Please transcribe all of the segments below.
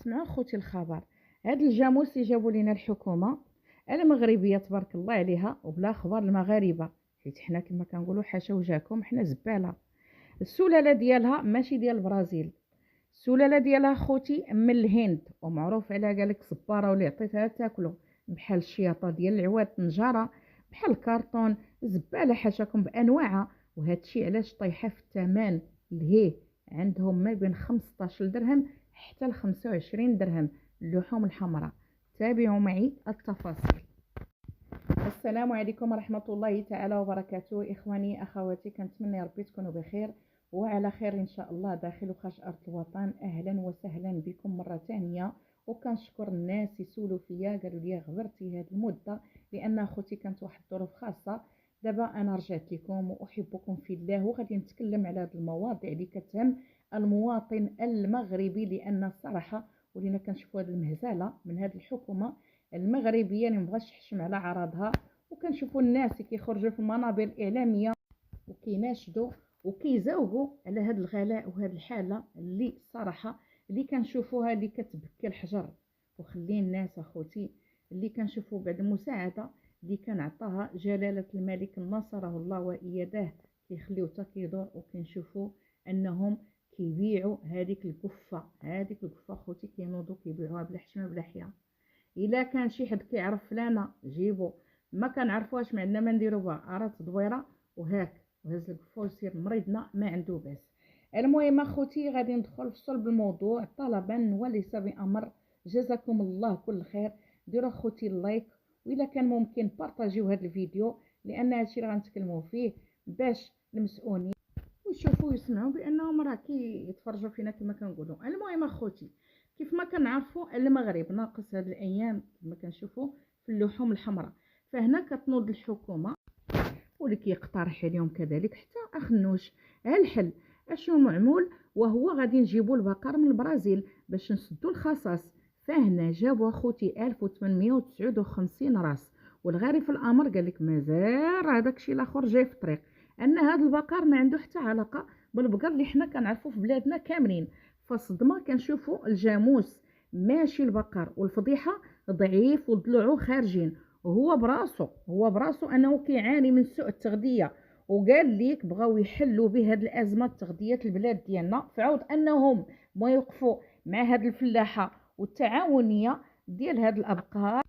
اسمعوا خوتي الخبر. هاد الجاموس اللي جابوا لنا الحكومه المغربيه تبارك الله عليها وبلا اخبار المغاربه، حيت حنا كما كنقولوا حاشا وجاكم حنا زباله. السلاله ديالها ماشي ديال البرازيل، السلاله ديالها خوتي من الهند، ومعروف عليها قالك صباره واللي عطيتها تاكلو، بحال الشياطه ديال العواد النجاره، بحال الكارطون، زباله حاشاكم بانواعها. وهادشي علاش طايحه في الثمن لهيه، عندهم ما بين 15 درهم حتى ل 25 درهم اللحوم الحمراء. تابعوا معي التفاصيل. السلام عليكم ورحمة الله تعالى وبركاته. إخواني أخواتي، كنتمنى ربي تكونوا بخير وعلى خير إن شاء الله داخل وخارج أرض الوطن. أهلا وسهلا بكم مرة ثانية. وكنشكر الناس يسولوا فيا قالوا لي غبرتي هذه المدة، لأن أخوتي كانت واحد الظروف خاصة. دابا أنا رجعت لكم وأحبكم في الله، وغادي نتكلم على هذه المواضيع اللي كتهم المواطن المغربي، لأن الصراحة ولينا كنشوفوا هذه المهزلة من هذه الحكومة المغربيه اللي مبغاش تحشم على عراضها. وكنشوفوا الناس اللي كيخرجوا في المنابر الاعلاميه وكيناشدوا وكيزاوقوا على هذا الغلاء وهذه الحاله اللي الصراحه اللي كنشوفوها اللي كتبكي الحجر. وخلي الناس اخوتي اللي كنشوفوا بعد المساعده اللي كان عطاها جلاله الملك نصره الله واياده كيخليو حتى كيدور، وكنشوفوا انهم كيبيعوا هذيك القفه اخوتي، كينوضوا كيبيعوها بلا حشمه بلا حياه. الا كان شي حد كيعرف فلانه جيبو، ما كنعرفوهاش ما عندنا ما نديرو بها، ارات تدويره وهاك وهز الكفو ويصير مريضنا ما عنده باس. المهم اخوتي غادي ندخل في صلب الموضوع طلبا وليس بامر. جزاكم الله كل خير. ديروا اخوتي اللايك، واذا كان ممكن بارطاجيو هذا الفيديو، لان هادشي اللي غنتكلموا فيه باش المسؤولين ويشوفوا ويسمعوا بانهم راه كيتفرجوا فينا كما كنقولوا. المهم اخوتي، كيف ما كنعرفوا المغرب ناقص هذه الايام كما كنشوفوا في اللحوم الحمراء، فهنا كتنوض الحكومه واللي كيقترح عليهم كذلك حتى اخنوش الحل اشنو معمول، وهو غادي نجيبوا البقر من البرازيل باش نسدوا الخصاص. فهنا جابوا اخوتي 1859 راس، والغريب في الامر قال لك مازال راه داكشي الاخر جاي في الطريق، ان هذا البقر ما عنده حتى علاقه بالبقر اللي حنا كنعرفوا في بلادنا كاملين. فالصدمه كنشوفوا الجاموس ماشي البقر، والفضيحه ضعيف وضلوعه خارجين، وهو براسو انه كيعاني من سوء التغذيه. وقال ليك بغاو يحلوا بهذه الازمه تغذيه البلاد ديالنا، فعوض انهم ما يوقفوا مع هذه الفلاحه والتعاونيه ديال هذه الابقار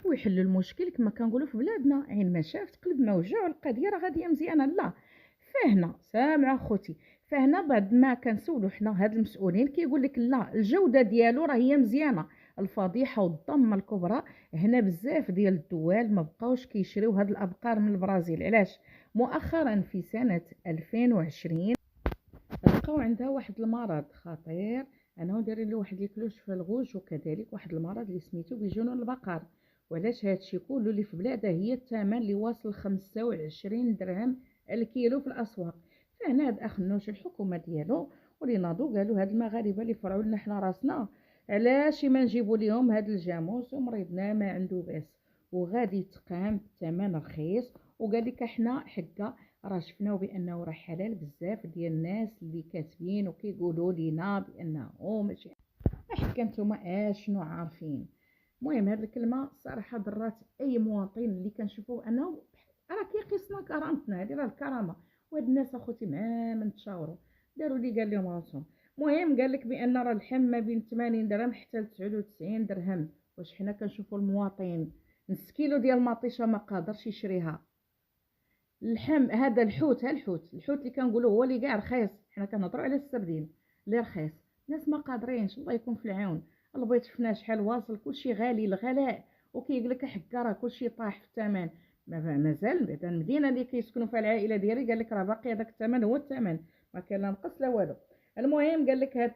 ويحلوا المشكل كما كنقولوا في بلادنا، عين ما شافت قلب ما وجع، والقضيه راه غاديه مزيانه. لا، فهنا سامع اخوتي، فهنا بعد ما كنسولوا حنا هاد المسؤولين كيقول لك لا، الجوده ديالو راه هي مزيانه. الفضيحه والضمه الكبرى هنا بزاف ديال الدول ما بقاوش كيشريو هاد الابقار من البرازيل. علاش؟ مؤخرا في سنه 2020 لقاو عندها واحد المرض خطير، انه دايرين له واحد الكلوش في الغوج، وكذلك واحد المرض اللي سميتو بجنون البقر. وعلاش هادشي كله اللي في بلادها هي الثمن اللي واصل 25 درهم الكيلو في الاسواق. فهنا هاد اخنوش الحكومه ديالو واللي ناضوا قالوا هاد المغاربه اللي فرعوا لنا حنا راسنا، علاش ما نجيبوا لهم هاد الجاموس ومريضنا ما عنده باس وغادي تقام بثمن رخيص. وقال لك احنا حقا راه شفناو بانه راه حلال. بزاف ديال الناس اللي كاتبين وكيقولوا لينا بانه ماشي، حكا نتوما اشنو عارفين. المهم هاد الكلمه الصراحه ضرات اي مواطن اللي كنشوفوا انه راه كيقيسنا كرامتنا، هذه راه الكرامه. وهاد الناس اخوتي مع من تشاوروا داروا اللي قال لهم راسهم. المهم قال لك بان راه اللحم ما بين 80 درهم حتى ل 99 درهم. واش حنا كنشوفوا المواطن نص كيلو ديال المطيشه ما قادرش يشريها؟ اللحم هذا الحوت اللي كنقولوا هو اللي كاع رخيص، حنا كنهضروا على السردين اللي رخيص. الناس ما قادرينش، الله يكون في العون. البيض شفنا شحال واصل، كلشي غالي الغلاء، وكيقول لك حكا راه كلشي طايح في الثمن. مازال بعدا المدينه اللي كيسكنوا فيها العائله ديالي قال لك راه باقي هذاك الثمن هو الثمن، ما كاين لا نقص لا والو. المهم قال لك هاد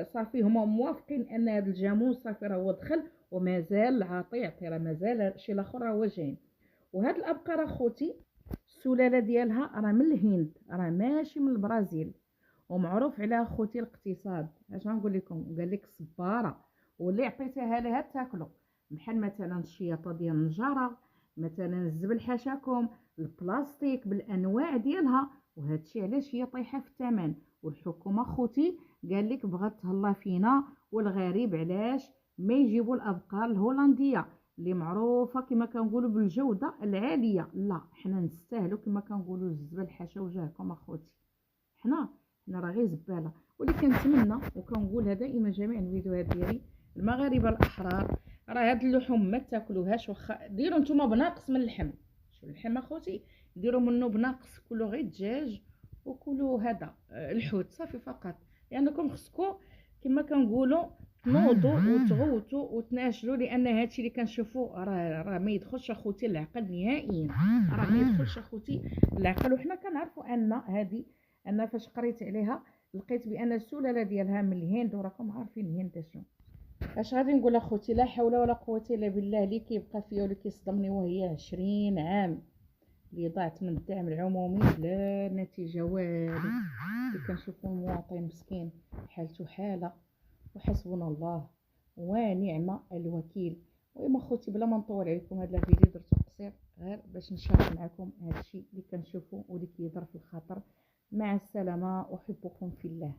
صافي هما موافقين ان هذا الجاموس صافي راه هو دخل ومازال عاطي يعطي، راه مازال شي الاخر راه هو جاي. وهاد الابقار اخوتي السلاله ديالها راه من الهند، راه ماشي من البرازيل. ومعروف على اخوتي الاقتصاد، اش غنقول لكم؟ قال لك صباره واللي عطيتها لها تاكلو، بحال مثلا الشياطه ديال النجاره، مثلا الزبل حاشاكم، البلاستيك بالانواع ديالها. وهادشي علاش هي طايحه في الثمن. والحكومه خوتي قال لك بغات تهلا فينا والغريب علاش ما يجيبوا الابقار الهولنديه اللي معروفه كما كنقولوا بالجوده العاليه؟ لا، حنا نستاهلوا كما كنقولوا الزبل، حاشا وجهكم اخوتي. حنا راه غير زباله. ولكن كنتمنى وكنقولها دائما جميع الفيديوهات ديالي، المغاربه الاحرار، راه هاد اللحوم ما تاكلوهاش، واخا ديروا نتوما بناقص من اللحم. شوف اللحم اخوتي، ديروا منه بناقص، كلوا غير الدجاج وكلوا هذا الحوت صافي فقط. لانكم خصكم كما كنقولوا تنوضوا وتغوتوا وتناشروا، لان هادشي اللي كنشوفوا راه ما يدخلش اخوتي العقل نهائيا، راه ما يدخلش اخوتي العقل. وحنا كنعرفوا ان هذه، انا فاش قريت عليها لقيت بان السلاله ديالها من الهند، وراكم عارفين الهند شنو. اش غادي نقول اخوتي؟ لا حول ولا قوه الا بالله. اللي كيبقى فيا واللي كيصدمني وهي 20 عام اللي ضاعت من الدعم العمومي بلا نتيجه والو. اللي كنشوفوا المواطن مسكين حالته حاله، وحسبنا الله ونعم الوكيل. المهم اخوتي بلا ما نطول عليكم، هذا الفيديو درته قصير غير باش نشارك معكم هذا الشيء اللي كنشوفه واللي كيضر في الخاطر. مع السلامه، احبكم في الله.